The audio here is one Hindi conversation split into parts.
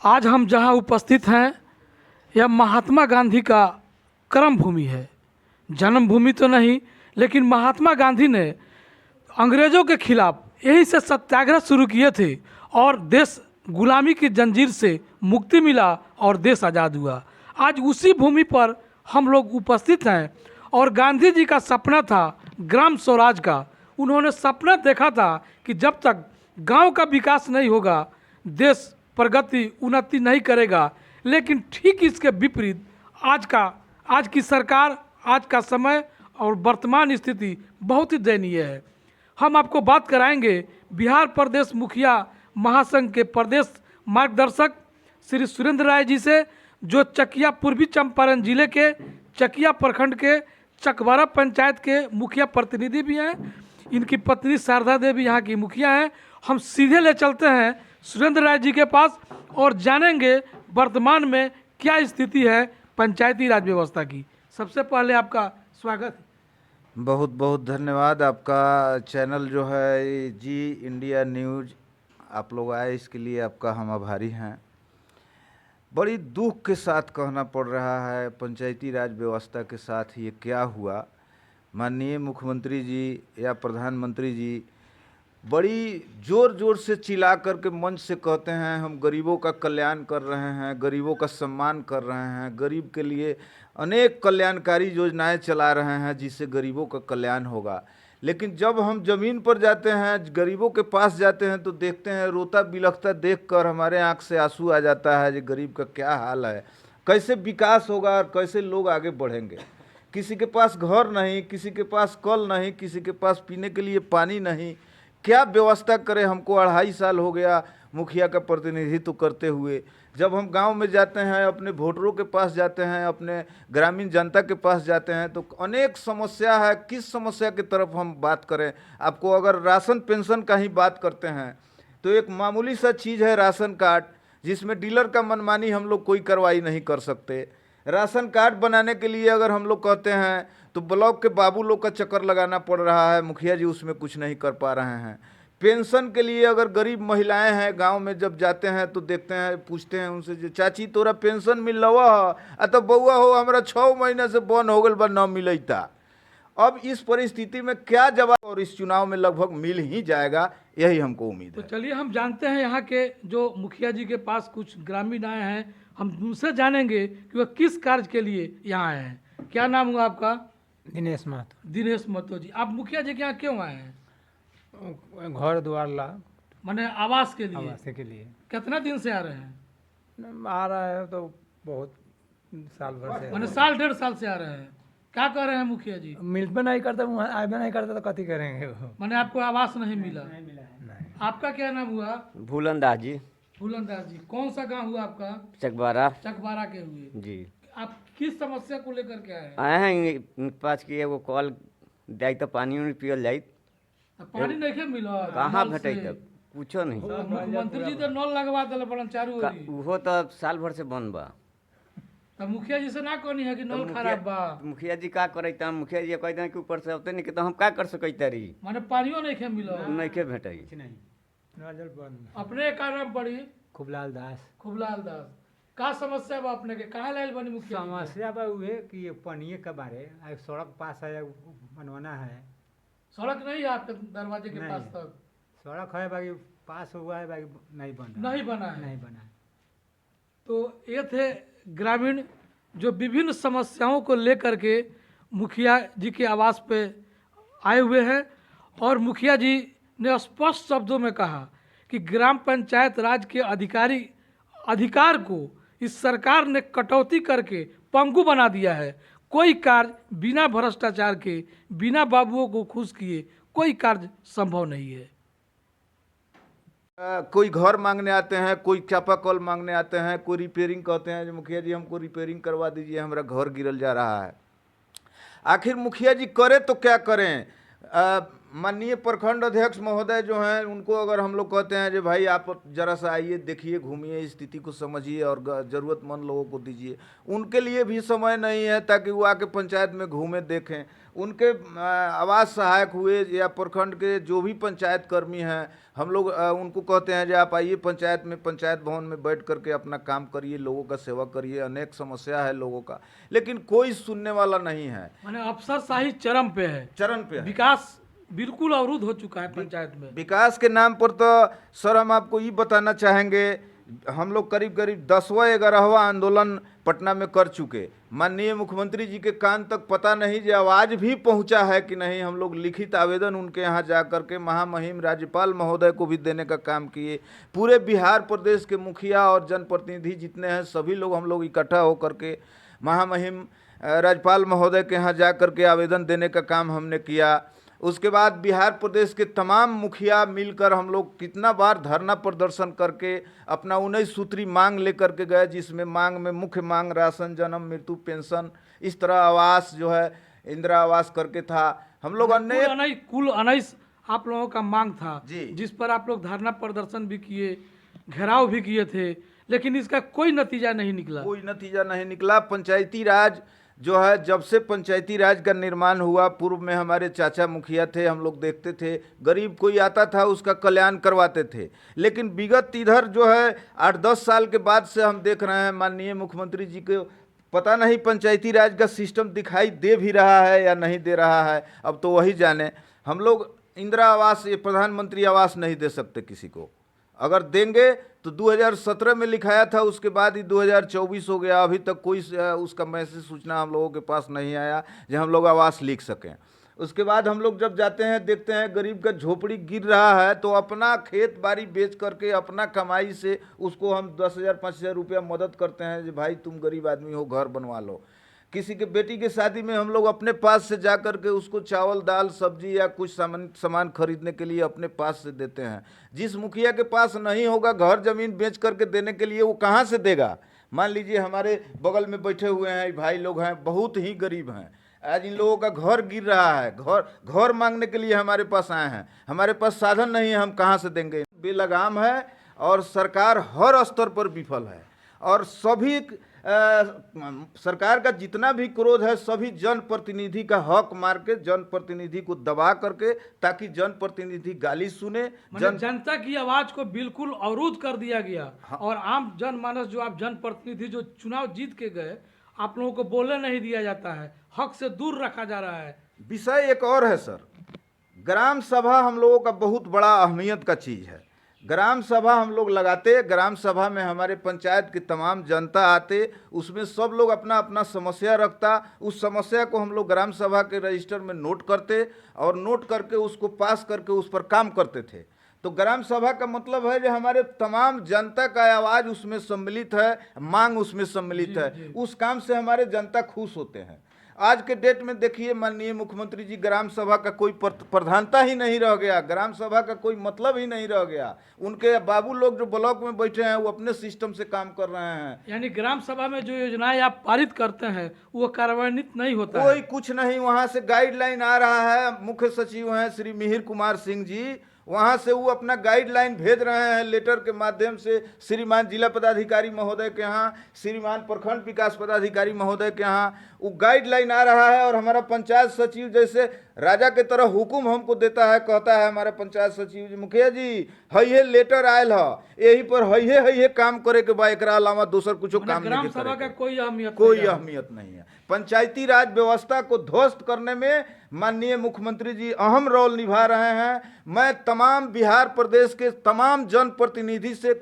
आज हम जहां उपस्थित हैं यह महात्मा गांधी का कर्म भूमि है। जन्मभूमि तो नहीं, लेकिन महात्मा गांधी ने अंग्रेज़ों के खिलाफ यही से सत्याग्रह शुरू किए थे और देश गुलामी की जंजीर से मुक्ति मिला और देश आज़ाद हुआ। आज उसी भूमि पर हम लोग उपस्थित हैं और गांधी जी का सपना था ग्राम स्वराज का। उन्होंने सपना देखा था कि जब तक गांव का विकास नहीं होगा देश प्रगति उन्नति नहीं करेगा। लेकिन ठीक इसके विपरीत आज की सरकार, आज का समय और वर्तमान स्थिति बहुत ही दयनीय है। हम आपको बात कराएंगे बिहार प्रदेश मुखिया महासंघ के प्रदेश मार्गदर्शक श्री सुरेंद्र राय जी से, जो चकिया पूर्वी चंपारण जिले के चकिया प्रखंड के चकवारा पंचायत के मुखिया प्रतिनिधि भी हैं। इनकी पत्नी शारदा देवी यहाँ की मुखिया हैं। हम सीधे ले चलते हैं सुरेंद्र राय जी के पास और जानेंगे वर्तमान में क्या स्थिति है पंचायती राज व्यवस्था की। सबसे पहले आपका स्वागत। बहुत बहुत धन्यवाद। आपका चैनल जो है जी इंडिया न्यूज़, आप लोग आए इसके लिए आपका हम आभारी हैं। बड़ी दुख के साथ कहना पड़ रहा है पंचायती राज व्यवस्था के साथ ये क्या हुआ। माननीय मुख्यमंत्री जी या प्रधानमंत्री जी बड़ी ज़ोर ज़ोर से चिल्ला करके मंच से कहते हैं हम गरीबों का कल्याण कर रहे हैं, गरीबों का सम्मान कर रहे हैं, गरीब के लिए अनेक कल्याणकारी योजनाएं चला रहे हैं जिससे गरीबों का कल्याण होगा। लेकिन जब हम ज़मीन पर जाते हैं, गरीबों के पास जाते हैं तो देखते हैं रोता बिलखता देखकर हमारे आंख से आंसू आ जाता है। जो गरीब का क्या हाल है, कैसे विकास होगा और कैसे लोग आगे बढ़ेंगे। किसी के पास घर नहीं, किसी के पास कल नहीं, किसी के पास पीने के लिए पानी नहीं, क्या व्यवस्था करें। हमको 2.5 साल हो गया मुखिया का प्रतिनिधित्व करते हुए। जब हम गांव में जाते हैं, अपने वोटरों के पास जाते हैं, अपने ग्रामीण जनता के पास जाते हैं तो अनेक समस्या है। किस समस्या की तरफ हम बात करें। आपको अगर राशन पेंशन का ही बात करते हैं तो एक मामूली सा चीज़ है राशन कार्ड, जिसमें डीलर का मनमानी हम लोग कोई कार्रवाई नहीं कर सकते। राशन कार्ड बनाने के लिए अगर हम लोग कहते हैं तो ब्लॉक के बाबू लोग का चक्कर लगाना पड़ रहा है, मुखिया जी उसमें कुछ नहीं कर पा रहे हैं। पेंशन के लिए अगर गरीब महिलाएं हैं गांव में जब जाते हैं तो देखते हैं, पूछते हैं उनसे जो चाची तोरा पेंशन मिल रहा तो बउआ हो हमारा 6 महीने से बंद हो गल बा न मिलता। अब इस परिस्थिति में क्या जवाब, और इस चुनाव में लगभग मिल ही जाएगा, यही हमको उम्मीद तो है। चलिए हम जानते हैं यहाँ के जो मुखिया जी के पास कुछ ग्रामीण आए हैं, हम उनसे जानेंगे कि वह किस कार्य के लिए यहाँ आए हैं। क्या नाम हुआ आपका? दिनेश महतो। दिनेश महतो जी, आप मुखिया जी के यहाँ क्यों आए हैं? घर द्वार ला माने आवास के लिए? आवास के लिए कितना दिन से आ रहे हैं? आ रहा है तो बहुत साल भर से। माने साल 1.5 साल से आ रहे हैं। क्या कर रहे हैं मुखिया जी? मिलते नहीं करता, वहाँ आवे नहीं करता तो कथी करेंगे वो। माने आपको आवास नहीं मिला? नहीं। आपका क्या नाम हुआ? भूलनदास जी। फूलनदास जी, कौन सा गांव हुआ आपका? चकबारा चकबारा के हुए जी। आप किस समस्या को लेकर के आए हैं? आए हैं इनके पास कि एगो कॉल जाई तो पानी उनी पियल जाई। अब पानी नहीं मिला? कहाँ भेटै तब कुछो नहीं। मुख्यमंत्री जी तो नल लगवा दिले बड़न चारू ओरी। उहो तो साल भर से बंद बा। तब मुखिया जी से ना कहनी है कि नल खराब बा? मुखिया जी का करे त मुखिया जी कहते हैं कि ऊपर से होते नहीं कि तो हम का कर सकते रही। माने पानियो नहीं मिला? नहीं के भेटै। नजर बंद। अपने का नाम पड़ी? खूबलाल दास। खूबलाल दास। का समस्या बा अपने के? कहाँ लाइल बनी मुखिया जी? समस्या बा उहे कि पनिए के बारे सड़क पास है बनवाना है। सड़क नहीं है आपके दरवाजे के नहीं पास है। तक? सड़क है बाकी पास हुआ है बाकी नहीं बना। नहीं बना है। नहीं बना है। तो ये थे ग्रामीण जो विभिन्न समस्याओं को लेकर के मुखिया जी के आवास पे आए हुए हैं और मुखिया जी ने स्पष्ट शब्दों में कहा कि ग्राम पंचायत राज के अधिकार को इस सरकार ने कटौती करके पंगु बना दिया है। कोई कार्य बिना भ्रष्टाचार के, बिना बाबुओं को खुश किए कोई कार्य संभव नहीं है। कोई घर मांगने आते हैं, कोई चापाकल मांगने आते हैं, कोई रिपेयरिंग कहते हैं जो मुखिया जी हमको रिपेयरिंग करवा दीजिए, हमारा घर गिरल जा रहा है। आखिर मुखिया जी करे तो क्या करें। माननीय प्रखंड अध्यक्ष महोदय जो हैं उनको अगर हम लोग कहते हैं कि भाई आप जरा सा आइए, देखिए, घूमिए, स्थिति को समझिए और ज़रूरतमंद लोगों को दीजिए, उनके लिए भी समय नहीं है ताकि वो आके पंचायत में घूमें, देखें। उनके आवास सहायक हुए या प्रखंड के जो भी पंचायत कर्मी हैं, हम लोग उनको कहते हैं कि आप आइए पंचायत में, पंचायत भवन में बैठ करके अपना काम करिए, लोगों का सेवा करिए, अनेक समस्या है लोगों का, लेकिन कोई सुनने वाला नहीं है। माने अफसरशाही चरम पे है, चरण पे है। विकास बिल्कुल अवरुद्ध हो चुका है पंचायत में। विकास के नाम पर तो सर हम आपको ये बताना चाहेंगे, हम लोग करीब करीब 10वां 11वां आंदोलन पटना में कर चुके। माननीय मुख्यमंत्री जी के कान तक पता नहीं जो आवाज भी पहुंचा है कि नहीं। हम लोग लिखित आवेदन उनके यहाँ जा करके महामहिम राज्यपाल महोदय को भी देने का काम किए। पूरे बिहार प्रदेश के मुखिया और जनप्रतिनिधि जितने हैं सभी लोग हम लोग इकट्ठा होकर के महामहिम राज्यपाल महोदय के यहाँ जा करके आवेदन देने का काम हमने किया। उसके बाद बिहार प्रदेश के तमाम मुखिया मिलकर हम लोग कितना बार धरना प्रदर्शन करके अपना 19 सूत्री मांग लेकर के गए, जिसमें मांग में मुख्य मांग राशन, जन्म, मृत्यु, पेंशन, इस तरह आवास जो है इंदिरा आवास करके था। हम लोग अन्य कुल 19 आप लोगों का मांग था जी, जिस पर आप लोग धरना प्रदर्शन भी किए, घेराव भी किए थे, लेकिन इसका कोई नतीजा नहीं निकला। कोई नतीजा नहीं निकला। पंचायती राज जो है, जब से पंचायती राज का निर्माण हुआ, पूर्व में हमारे चाचा मुखिया थे, हम लोग देखते थे गरीब कोई आता था उसका कल्याण करवाते थे, लेकिन विगत इधर जो है 8-10 साल के बाद से हम देख रहे हैं माननीय मुख्यमंत्री जी को पता नहीं पंचायती राज का सिस्टम दिखाई दे भी रहा है या नहीं दे रहा है, अब तो वही जाने। हम लोग इंदिरा आवास, ये प्रधानमंत्री आवास नहीं दे सकते किसी को। अगर देंगे तो 2017 में लिखाया था, उसके बाद ही 2024 हो गया, अभी तक कोई उसका मैसेज सूचना हम लोगों के पास नहीं आया जो हम लोग आवास लिख सकें। उसके बाद हम लोग जब जाते हैं देखते हैं गरीब का झोपड़ी गिर रहा है तो अपना खेत बाड़ी बेच करके अपना कमाई से उसको हम 10,000-5,000 रुपया मदद करते हैं कि भाई तुम गरीब आदमी हो, घर बनवा लो। किसी के बेटी के शादी में हम लोग अपने पास से जा कर के उसको चावल, दाल, सब्जी या कुछ सामान खरीदने के लिए अपने पास से देते हैं। जिस मुखिया के पास नहीं होगा घर जमीन बेच करके देने के लिए, वो कहाँ से देगा? मान लीजिए हमारे बगल में बैठे हुए हैं भाई लोग हैं, बहुत ही गरीब हैं, आज इन लोगों का घर गिर रहा है, घर मांगने के लिए हमारे पास आए हैं, हमारे पास साधन नहीं है, हम कहाँ से देंगे? बेलगाम है और सरकार हर स्तर पर विफल है और सभी सरकार का जितना भी क्रोध है सभी जनप्रतिनिधि का हक मार के जनप्रतिनिधि को दबा करके, ताकि जनप्रतिनिधि गाली सुने। जनता की आवाज को बिल्कुल अवरुद्ध कर दिया गया। हाँ। और आम जनमानस जो आप जनप्रतिनिधि जो चुनाव जीत के गए, आप लोगों को बोलने नहीं दिया जाता है, हक से दूर रखा जा रहा है। विषय एक और है सर, ग्राम सभा हम लोगों का बहुत बड़ा अहमियत का चीज़ है। ग्राम सभा हम लोग लगाते, ग्राम सभा में हमारे पंचायत की तमाम जनता आते, उसमें सब लोग अपना अपना समस्या रखता, उस समस्या को हम लोग ग्राम सभा के रजिस्टर में नोट करते और नोट करके उसको पास करके उस पर काम करते थे। तो ग्राम सभा का मतलब है कि हमारे तमाम जनता का आवाज़ उसमें सम्मिलित है, मांग उसमें सम्मिलित है, उस काम से हमारे जनता खुश होते हैं। आज के डेट में देखिए माननीय मुख्यमंत्री जी, ग्राम सभा का कोई प्रधानता ही नहीं रह गया, ग्राम सभा का कोई मतलब ही नहीं रह गया। उनके बाबू लोग जो ब्लॉक में बैठे हैं वो अपने सिस्टम से काम कर रहे हैं। यानी ग्राम सभा में जो योजनाएं आप पारित करते हैं वो कार्यान्वित नहीं होता, कोई कुछ नहीं। वहाँ से गाइडलाइन आ रहा है, मुख्य सचिव हैं श्री मिहिर कुमार सिंह जी, वहाँ से वो अपना गाइडलाइन भेज रहे हैं लेटर के माध्यम से श्रीमान जिला पदाधिकारी महोदय के यहाँ, श्रीमान प्रखंड विकास पदाधिकारी महोदय के यहाँ वो गाइडलाइन आ रहा है। और हमारा पंचायत सचिव जैसे राजा के तरह हुकुम हमको देता है, कहता है हमारे पंचायत सचिव जी, मुखिया जी है लेटर आयल है, यही पर है काम करे के बा, एकरा अलावा दूसर कुछ काम नहीं। ग्राम सभा का कोई अहमियत नहीं है। पंचायती राज व्यवस्था को ध्वस्त करने में माननीय मुख्यमंत्री जी अहम रोल निभा रहे हैं। मैं तमाम बिहार प्रदेश के तमाम जनप्रतिनिधि से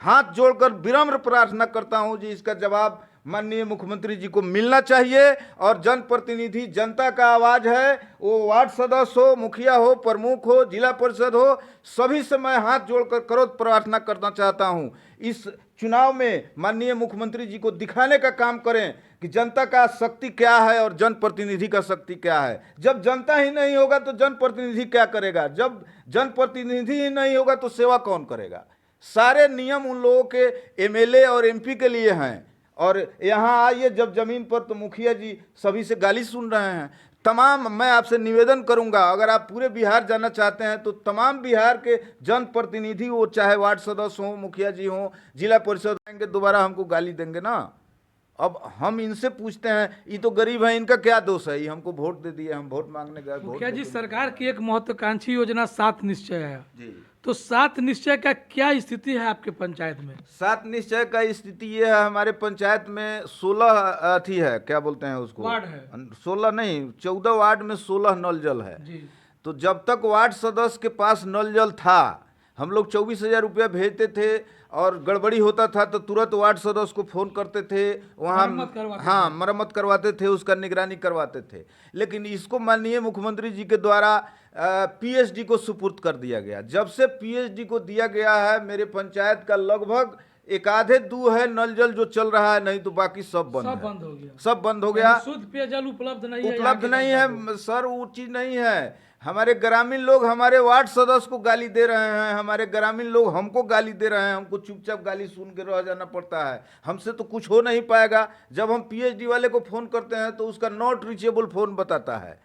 हाथ जोड़कर विनम्र प्रार्थना करता हूं जी, इसका जवाब माननीय मुख्यमंत्री जी को मिलना चाहिए। और जनप्रतिनिधि जनता का आवाज़ है, वो वार्ड सदस्य हो, मुखिया हो, प्रमुख हो, जिला परिषद हो, सभी से मैं हाथ जोड़कर करोड़ प्रार्थना करना चाहता हूं। इस चुनाव में माननीय मुख्यमंत्री जी को दिखाने का काम करें कि जनता का शक्ति क्या है और जनप्रतिनिधि का शक्ति क्या है। जब जनता ही नहीं होगा तो जनप्रतिनिधि क्या करेगा? जब जनप्रतिनिधि ही नहीं होगा तो सेवा कौन करेगा? सारे नियम उन लोगों के एमएलए और एमपी के लिए हैं। और यहाँ आइए जब जमीन पर तो मुखिया जी सभी से गाली सुन रहे हैं। तमाम मैं आपसे निवेदन करूंगा, अगर आप पूरे बिहार जाना चाहते हैं तो तमाम बिहार के जनप्रतिनिधि, वो चाहे वार्ड सदस्य हों, मुखिया जी हों, जिला परिषद आएंगे दोबारा हमको गाली देंगे ना। अब हम इनसे पूछते हैं, ये तो गरीब है, इनका क्या दोष है, ये हमको वोट दे दिए, हम वोट मांगने गए, वोट मुखिया जी, दे दिए। सरकार की एक महत्वाकांक्षी योजना 7 निश्चय है, जी, तो 7 निश्चय का क्या स्थिति है आपके पंचायत में? 7 निश्चय का स्थिति ये है, हमारे पंचायत में 16 अथी है, क्या बोलते हैं उसको, वार्ड है। 16 नहीं, 14 वार्ड में 16 नल जल है। जी। तो जब तक वार्ड सदस्य के पास नल जल था, हम लोग 24,000 रुपया भेजते थे, और गड़बड़ी होता था तो तुरंत वार्ड सदस्य को फ़ोन करते थे, वहाँ मरम्मत करवाते हाँ मरम्मत करवाते थे, उसका निगरानी करवाते थे। लेकिन इसको माननीय मुख्यमंत्री जी के द्वारा पीएचडी को सुपुर्द कर दिया गया। जब से पीएचडी को दिया गया है, मेरे पंचायत का लगभग एक आधे दू है नल जल जो चल रहा है, नहीं तो बाकी सब बंद है। बंद हो गया। सब बंद हो गया। यानी शुद्ध पेयजल उपलब्ध नहीं है, उपलब्ध नहीं है सर, वो चीज़ नहीं है। हमारे ग्रामीण लोग हमारे वार्ड सदस्य को गाली दे रहे हैं, हमारे ग्रामीण लोग हमको गाली दे रहे हैं, हमको चुपचाप गाली सुन के रह जाना पड़ता है। हमसे तो कुछ हो नहीं पाएगा। जब हम पीएचडी वाले को फ़ोन करते हैं तो उसका नॉट रीचेबल फ़ोन बताता है,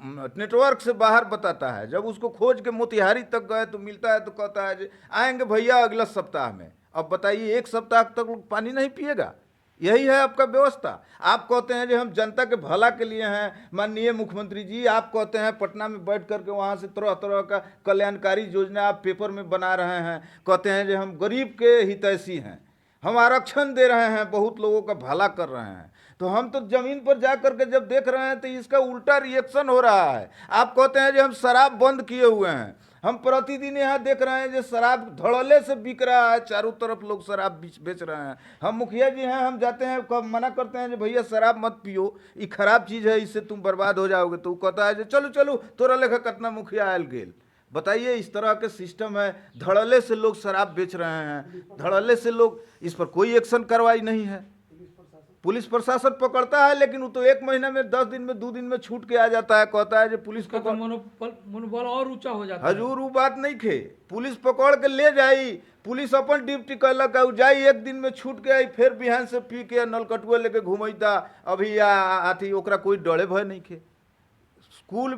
नेटवर्क से बाहर बताता है। जब उसको खोज के मोतिहारी तक गए तो मिलता है तो कहता है आएंगे भैया अगला सप्ताह में। अब बताइए, एक सप्ताह तक लोग पानी नहीं पिएगा? यही है आपका व्यवस्था। आप कहते हैं कि हम जनता के भला के लिए हैं माननीय मुख्यमंत्री जी, आप कहते हैं पटना में बैठ करके वहाँ से तरह तरह का कल्याणकारी योजना आप पेपर में बना रहे हैं, कहते हैं कि हम गरीब के हितैषी हैं, हम आरक्षण दे रहे हैं, बहुत लोगों का भला कर रहे हैं। तो हम तो जमीन पर जा करके जब देख रहे हैं तो इसका उल्टा रिएक्शन हो रहा है। आप कहते हैं कि हम शराब बंद किए हुए हैं, हम प्रतिदिन यहाँ देख रहे हैं जो शराब धड़ल्ले से बिक रहा है, चारों तरफ लोग शराब बेच रहे हैं। हम मुखिया जी हैं, हम जाते हैं, कब मना करते हैं कि भैया शराब मत पियो, ये खराब चीज़ है, इससे तुम बर्बाद हो जाओगे। तो वो कहता है कि चलो चलो तोरा लेखा कितना मुखिया आयल गेल। बताइए, इस तरह के सिस्टम है, धड़ल्ले से लोग शराब बेच रहे हैं, धड़ल्ले से लोग, इस पर कोई एक्शन कार्रवाई नहीं है। पुलिस प्रशासन पकड़ता है, लेकिन वो तो 1 महीने में 10 दिन में 2 दिन में छूट के आ जाता है, कहता है कि पुलिस को मनोबल और ऊंचा हो जाता है। हजूर वो बात नहीं खे, पुलिस पकड़ के ले जाई, पुलिस अपन ड्यूटी कैलक, जाई 1 दिन में छूट के आई, फिर बिहान से पी के नलकटुआ लेके घूमता। अभी या अथी ओकरा कोई डरे भय नहीं खे। स्कूल